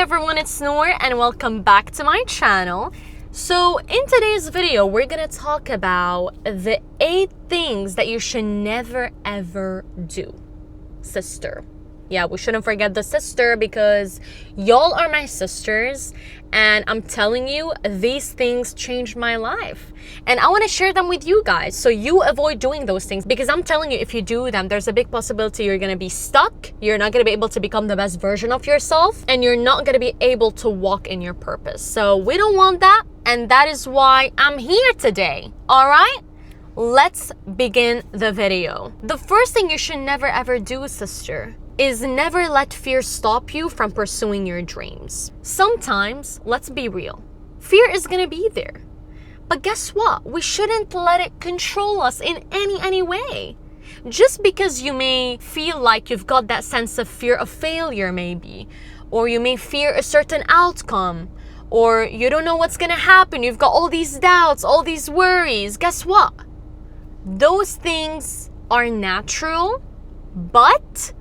everyone, it's Noor and welcome back to my channel. So in today's video, we're gonna talk about the 8 things that you should never ever do. Sister. Yeah, we shouldn't forget the sister because y'all are my sisters and I'm telling you, these things changed my life. And I want to share them with you guys so you avoid doing those things, because I'm telling you, if you do them, there's a big possibility you're going to be stuck. You're not going to be able to become the best version of yourself and you're not going to be able to walk in your purpose. So we don't want that, and that is why I'm here today. All right? Let's begin the video. The first thing you should never ever do, sister, is never let fear stop you from pursuing your dreams. Sometimes, let's be real, fear is gonna be there. But guess what? We shouldn't let it control us in any way. Just because you may feel like you've got that sense of fear of failure maybe, or you may fear a certain outcome, or you don't know what's gonna happen, you've got all these doubts, all these worries, guess what? Those things are natural, but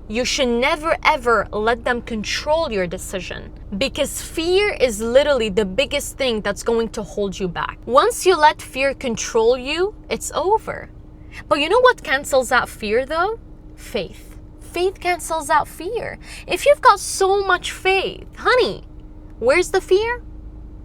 you should never ever let them control your decision, because fear is literally the biggest thing that's going to hold you back. Once you let fear control you, it's over. But you know what cancels out fear though? Faith. Faith cancels out fear. If you've got so much faith, honey, where's the fear?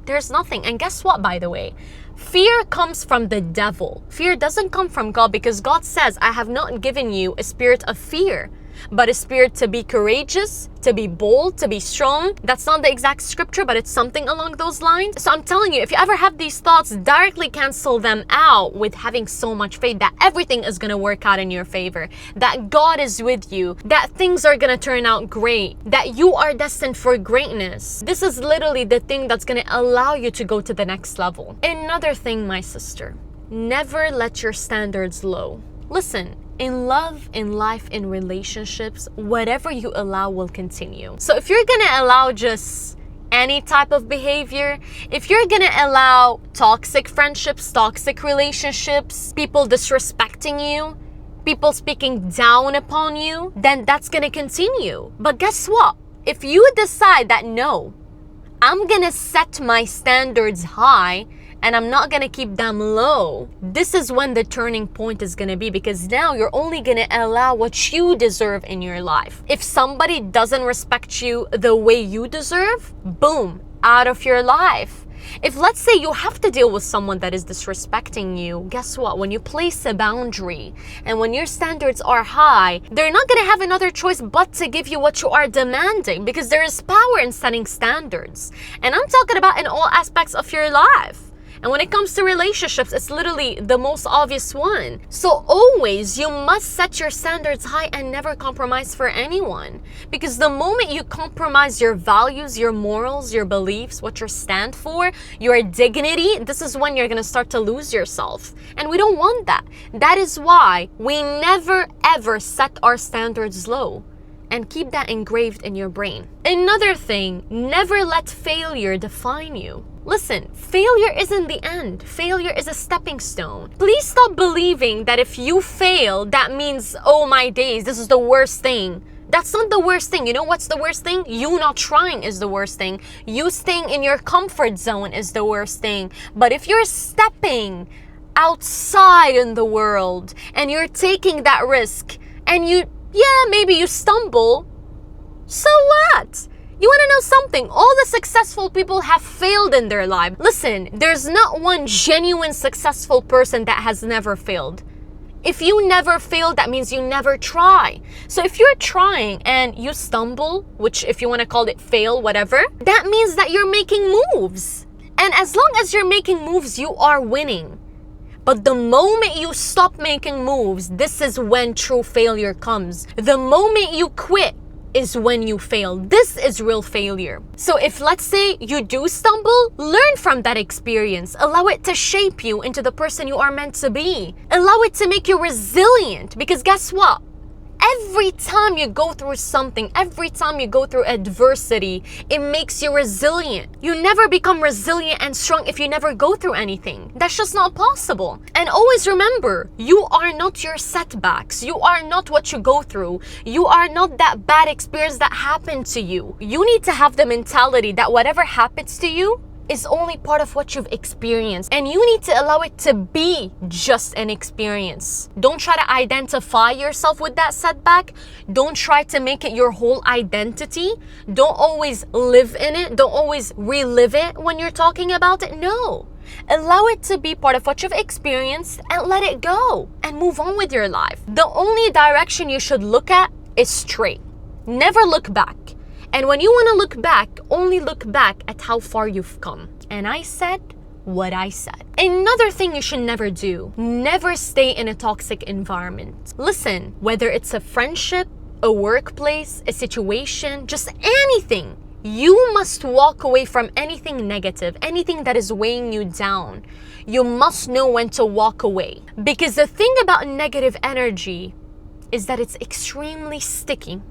There's nothing. And guess what, by the way? Fear comes from the devil. Fear doesn't come from God, because God says, I have not given you a spirit of fear, but a spirit to be courageous, to be bold, to be strong. That's not the exact scripture, but it's something along those lines. So I'm telling you, if you ever have these thoughts, directly cancel them out with having so much faith that everything is going to work out in your favor, that God is with you, that things are going to turn out great, that you are destined for greatness. This is literally the thing that's going to allow you to go to the next level. Another thing, my sister, never let your standards low. Listen, in love, in life, in relationships, whatever you allow will continue. So if you're gonna allow just any type of behavior, if you're gonna allow toxic friendships, toxic relationships, people disrespecting you, people speaking down upon you, then that's gonna continue. But guess what? If you decide that no, I'm gonna set my standards high and I'm not gonna keep them low, this is when the turning point is gonna be, because now you're only gonna allow what you deserve in your life. If somebody doesn't respect you the way you deserve, boom, out of your life. If let's say you have to deal with someone that is disrespecting you, guess what? When you place a boundary and when your standards are high, they're not gonna have another choice but to give you what you are demanding, because there is power in setting standards. And I'm talking about in all aspects of your life. And when it comes to relationships, it's literally the most obvious one. So always, you must set your standards high and never compromise for anyone. Because the moment you compromise your values, your morals, your beliefs, what you stand for, your dignity, this is when you're gonna start to lose yourself. And we don't want that. That is why we never ever set our standards low. And keep that engraved in your brain. Another thing, never let failure define you. Listen, failure isn't the end. Failure is a stepping stone. Please stop believing that if you fail, that means, oh my days, this is the worst thing. That's not the worst thing. You know what's the worst thing? You not trying is the worst thing. You staying in your comfort zone is the worst thing. But if you're stepping outside in the world and you're taking that risk and maybe you stumble, so what? You want to know something? All the successful people have failed in their life. Listen, there's not one genuine successful person that has never failed. If you never failed, that means you never try. So if you're trying and you stumble, which if you want to call it fail, whatever, that means that you're making moves. And as long as you're making moves, you are winning. But the moment you stop making moves, this is when true failure comes. The moment you quit is when you fail. This is real failure. So if let's say you do stumble, learn from that experience. Allow it to shape you into the person you are meant to be. Allow it to make you resilient, because guess what? every time you go through something, every time you go through adversity, it makes you resilient. You never become resilient and strong if you never go through anything. That's just not possible. And always remember, you are not your setbacks. You are not what you go through. You are not that bad experience that happened to you. You need to have the mentality that whatever happens to you is only part of what you've experienced, and you need to allow it to be just an experience. Don't try to identify yourself with that setback. Don't try to make it your whole identity. Don't always live in it. Don't always relive it when you're talking about it. No. Allow it to be part of what you've experienced and let it go and move on with your life. The only direction you should look at is straight. Never look back. And when you want to look back, only look back at how far you've come. And I said what I said. Another thing you should never do, never stay in a toxic environment. Listen, whether it's a friendship, a workplace, a situation, just anything, you must walk away from anything negative, anything that is weighing you down. You must know when to walk away. Because the thing about negative energy is that it's extremely sticky.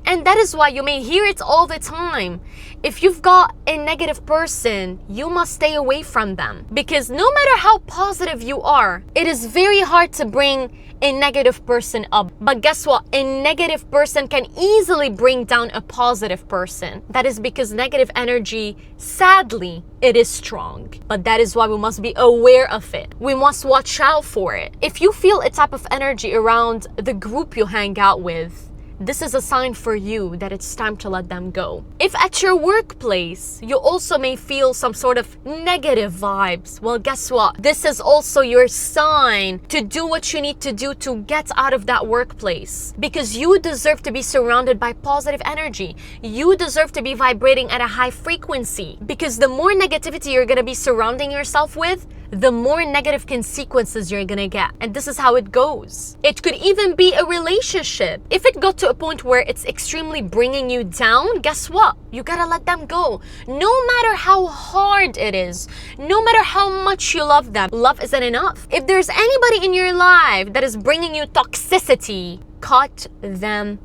And that is why you may hear it all the time. If you've got a negative person, you must stay away from them. Because no matter how positive you are, it is very hard to bring a negative person up. But guess what? A negative person can easily bring down a positive person. That is because negative energy, sadly, it is strong. But that is why we must be aware of it. We must watch out for it. If you feel a type of energy around the group you hang out with, this is a sign for you that it's time to let them go. If at your workplace, you also may feel some sort of negative vibes, well, guess what? This is also your sign to do what you need to do to get out of that workplace. Because you deserve to be surrounded by positive energy. You deserve to be vibrating at a high frequency. Because the more negativity you're going to be surrounding yourself with, the more negative consequences you're gonna get. And this is how it goes. It could even be a relationship. If it got to a point where it's extremely bringing you down, guess what? You gotta let them go. No matter how hard it is, no matter how much you love them, love isn't enough. If there's anybody in your life that is bringing you toxicity, cut them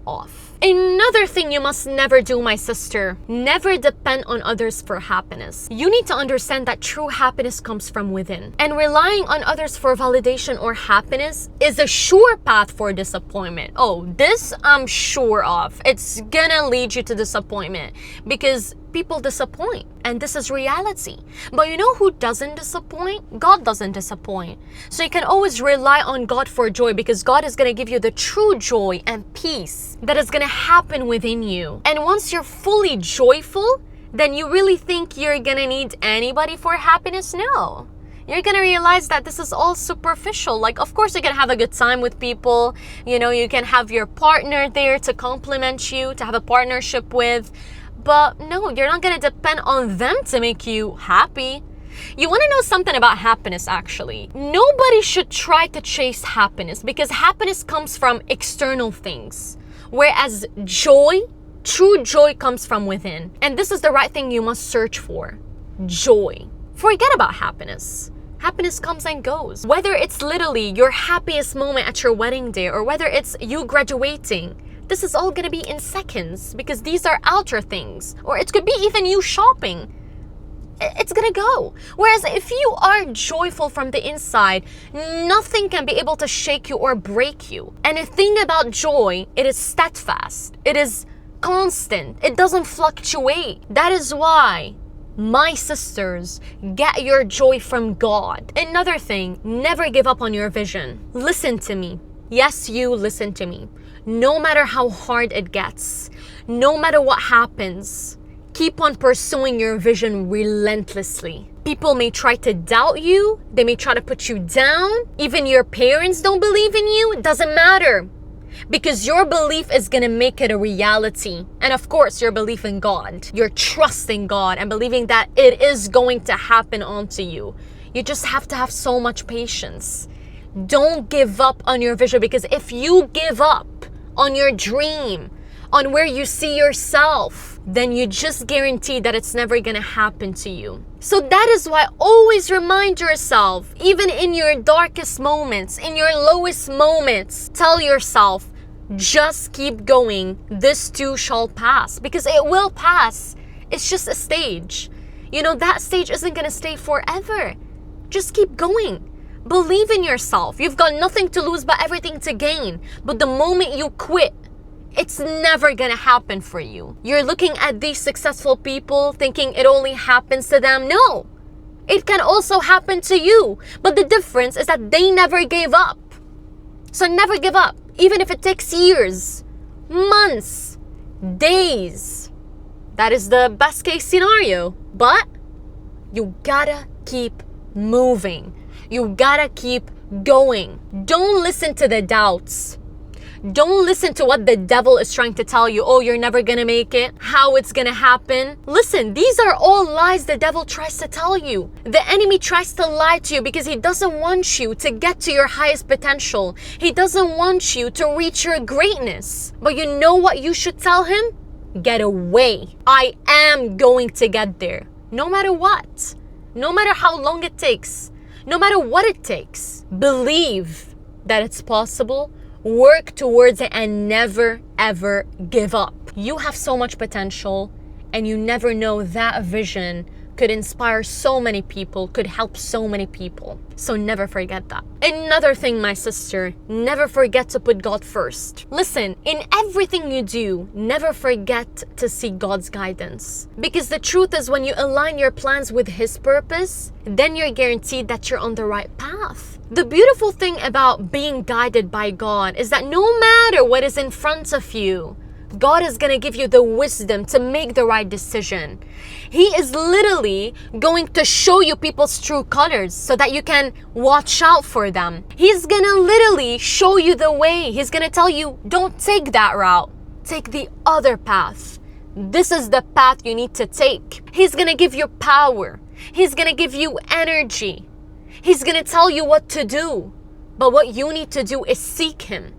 off. Another thing you must never do, my sister, never depend on others for happiness. You need to understand that true happiness comes from within. And relying on others for validation or happiness is a sure path for disappointment. Oh, this I'm sure of. It's gonna lead you to disappointment because people disappoint, and this is reality. But you know who doesn't disappoint? God doesn't disappoint. So you can always rely on God for joy, because God is going to give you the true joy and peace that is going to happen within you. And once you're fully joyful, then you really think you're going to need anybody for happiness? No. You're going to realize that this is all superficial. Like, of course, you can have a good time with people. You know, you can have your partner there to compliment you, to have a partnership with. But no, you're not going to depend on them to make you happy. You want to know something about happiness, actually? Nobody should try to chase happiness, because happiness comes from external things. Whereas joy, true joy, comes from within. And this is the right thing you must search for. Joy. Forget about happiness. Happiness comes and goes. Whether it's literally your happiest moment at your wedding day, or whether it's you graduating, this is all gonna be in seconds, because these are outer things. Or it could be even you shopping. It's gonna go. Whereas if you are joyful from the inside, nothing can be able to shake you or break you. And the thing about joy, it is steadfast. It is constant. It doesn't fluctuate. That is why, my sisters, get your joy from God. Another thing, never give up on your vision. Listen to me. Yes, you listen to me. No matter how hard it gets, no matter what happens, keep on pursuing your vision relentlessly. People may try to doubt you. They may try to put you down. Even your parents don't believe in you. It doesn't matter. Because your belief is going to make it a reality. And of course, your belief in God. Your trust in God and believing that it is going to happen onto you. You just have to have so much patience. Don't give up on your vision, because if you give up on your dream, on where you see yourself, then you just guarantee that it's never gonna happen to you. So that is why always remind yourself, even in your darkest moments, in your lowest moments, tell yourself, Just keep going. This too shall pass, because it will pass. It's just a stage. You know, that stage isn't going to stay forever. Just keep going. Believe in yourself. You've got nothing to lose but everything to gain. But the moment you quit, it's never going to happen for you. You're looking at these successful people thinking it only happens to them. No, it can also happen to you. But the difference is that they never gave up. So never give up, even if it takes years, months, days. That is the best case scenario. But you gotta keep moving. You gotta keep going. Don't listen to the doubts. Don't listen to what the devil is trying to tell you. Oh, you're never gonna make it. How it's gonna happen. Listen, these are all lies the devil tries to tell you. The enemy tries to lie to you because he doesn't want you to get to your highest potential. He doesn't want you to reach your greatness. But you know what you should tell him? Get away. I am going to get there. No matter what. No matter how long it takes. No matter what it takes. Believe that it's possible. Work towards it and never ever give up. You have so much potential, and you never know that vision could inspire so many people, could help so many people. So never forget that. Another thing, my sister, never forget to put God first. Listen, in everything you do, never forget to seek God's guidance. Because the truth is, when you align your plans with His purpose, then you're guaranteed that you're on the right path. The beautiful thing about being guided by God is that no matter what is in front of you, God is going to give you the wisdom to make the right decision. He is literally going to show you people's true colors so that you can watch out for them. He's going to literally show you the way. He's going to tell you, don't take that route. Take the other path. This is the path you need to take. He's going to give you power. He's going to give you energy. He's going to tell you what to do. But what you need to do is seek Him.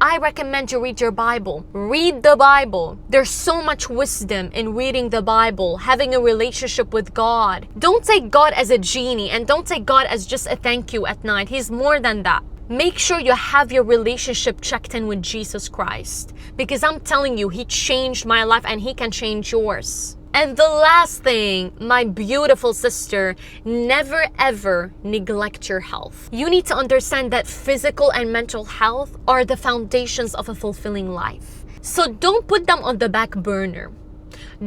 I recommend you read your Bible. Read the Bible. There's so much wisdom in reading the Bible, having a relationship with God. Don't take God as a genie, and don't take God as just a thank you at night. He's more than that. Make sure you have your relationship checked in with Jesus Christ, because I'm telling you, He changed my life and He can change yours. And the last thing, my beautiful sister, never ever neglect your health. You need to understand that physical and mental health are the foundations of a fulfilling life. So don't put them on the back burner.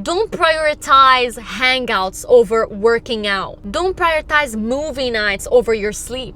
Don't prioritize hangouts over working out. Don't prioritize movie nights over your sleep.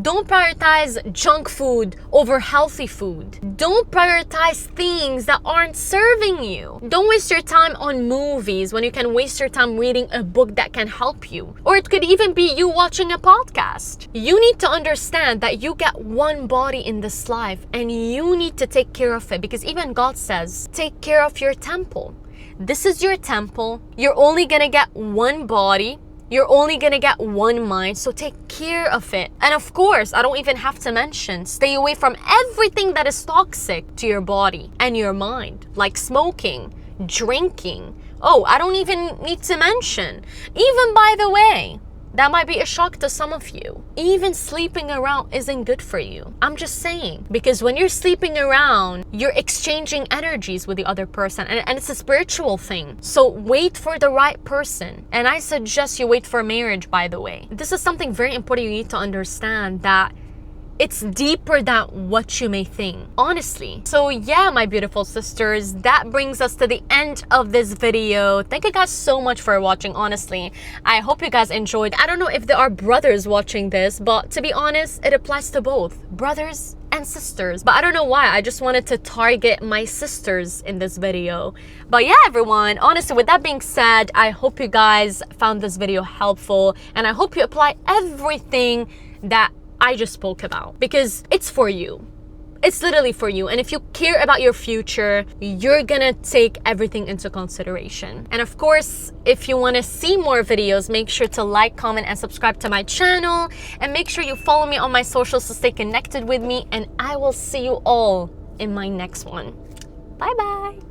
Don't prioritize junk food over healthy food. Don't prioritize things that aren't serving you. Don't waste your time on movies when you can waste your time reading a book that can help you. Or it could even be you watching a podcast. You need to understand that you get one body in this life, and you need to take care of it, because even God says, take care of your temple. This is your temple. You're only gonna get one body. You're only gonna get one mind, so take care of it. And of course, I don't even have to mention, stay away from everything that is toxic to your body and your mind, like smoking, drinking. Oh, I don't even need to mention. Even, by the way, that might be a shock to some of you. Even sleeping around isn't good for you. I'm just saying. Because when you're sleeping around, you're exchanging energies with the other person. And it's a spiritual thing. So wait for the right person. And I suggest you wait for marriage, by the way. This is something very important you need to understand, that it's deeper than what you may think, honestly. So yeah, my beautiful sisters, that brings us to the end of this video. Thank you guys so much for watching, honestly. I hope you guys enjoyed. I don't know if there are brothers watching this, but to be honest, it applies to both brothers and sisters. But I don't know why, I just wanted to target my sisters in this video. But yeah, everyone, honestly, with that being said, I hope you guys found this video helpful, and I hope you apply everything that I just spoke about, because it's for you. It's literally for you. And if you care about your future, you're gonna take everything into consideration. And of course, if you want to see more videos, make sure to like, comment, and subscribe to my channel. And make sure you follow me on my socials to stay connected with me. And I will see you all in my next one. Bye bye.